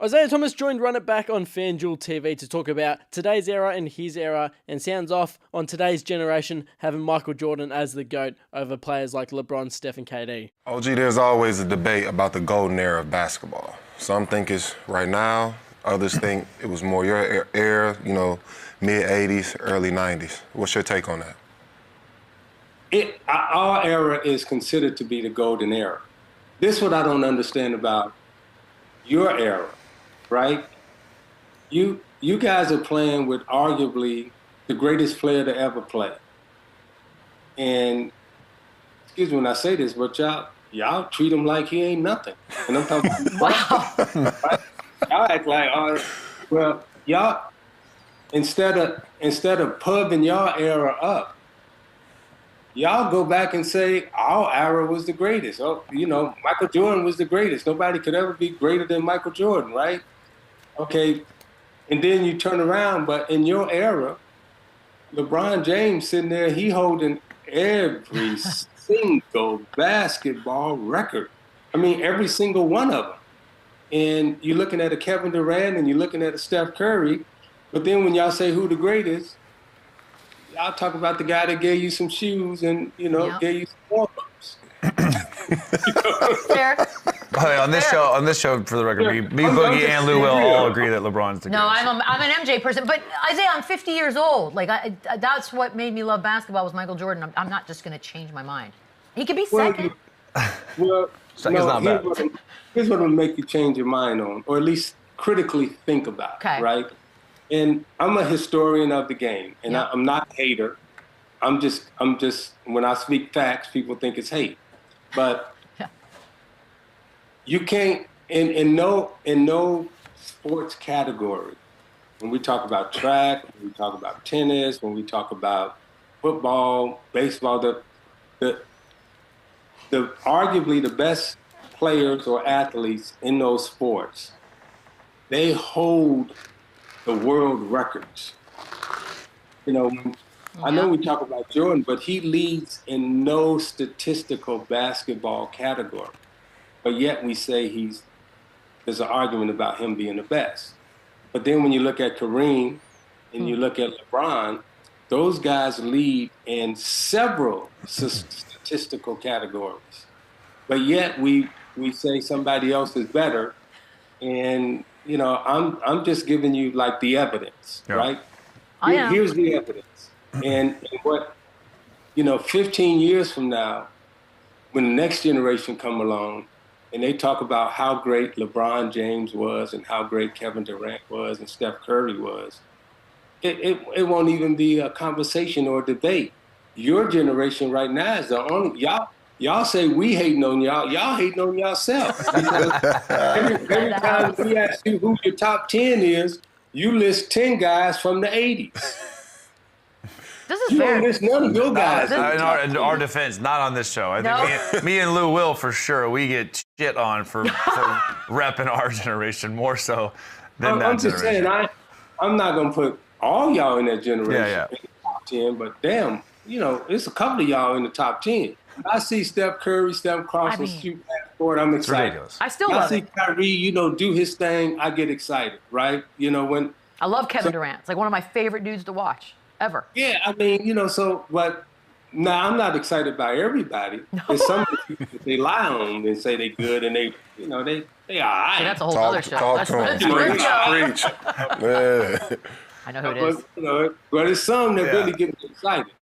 Isiah Thomas joined Run It Back on FanDuel TV to talk about today's era and his era, and sounds off on today's generation having Michael Jordan as the GOAT over players like LeBron, Steph, and KD. OG, there's always a debate about the golden era of basketball. Some think it's right now. Others think it was more your era, mid-'80s, early '90s. What's your take on that? Our era is considered to be the golden era. This is what I don't understand about your era, right? You guys are playing with arguably the greatest player to ever play. And excuse me when I say this, but y'all treat him like he ain't nothing. And I'm talking Wow. right? Y'all act like, y'all instead of pubbing y'all era up, y'all go back and say our era was the greatest. Oh, Michael Jordan was the greatest. Nobody could ever be greater than Michael Jordan, right? Okay, and then you turn around, but in your era, LeBron James sitting there, he holding every single basketball record. I mean, every single one of them. And you're looking at a Kevin Durant and you're looking at a Steph Curry, but then when y'all say who the greatest, y'all talk about the guy that gave you some shoes and, gave you some warm-ups. Fair. Hey, on this show, for the record, me Boogie, and Lou will all agree that LeBron's the greatest. No, I'm an MJ person, but Isiah, I'm 50 years old. That's what made me love basketball was Michael Jordan. I'm not just going to change my mind. He could be second. Second's not bad. Here's what will make you change your mind on, or at least critically think about, okay. Right? And I'm a historian of the game, and I'm not a hater. I'm just when I speak facts, people think it's hate. But you can't in no sports category. When we talk about track, when we talk about tennis, when we talk about football, baseball, the arguably the best players or athletes in those sports, they hold the world records. I know we talk about Jordan, but he leads in no statistical basketball category. But yet we say there's an argument about him being the best. But then when you look at Kareem and you look at LeBron, those guys lead in several statistical categories. But yet we say somebody else is better. And, I'm just giving you like the evidence, right? Here's the evidence. And what, 15 years from now, when the next generation come along and they talk about how great LeBron James was and how great Kevin Durant was and Steph Curry was, it won't even be a conversation or a debate. Your generation right now is the only, y'all say we hating on y'all hating on yourself. Every time we ask you who your top 10 is, you list 10 guys from the 80s. This is you fair. don't list none of your guys. In our defense, not on this show. I think me and Lou will for sure. We get shit on for repping our generation more so than that I'm just generation. saying, I'm not going to put all y'all in that generation in the top 10, but damn, it's a couple of y'all in the top 10. I see Steph Curry, Steph Cross, shoot past forward, I'm excited. Ridiculous. I still love it. I see it. Kyrie, do his thing, I get excited, right? When I love Kevin Durant. It's like one of my favorite dudes to watch ever. Yeah, I mean, but now I'm not excited by everybody. No. There's some people that they lie on and say they good and they all right. Hey, that's a whole other show. Talk to him. Preach. I know who it is. But there's some that really get me excited.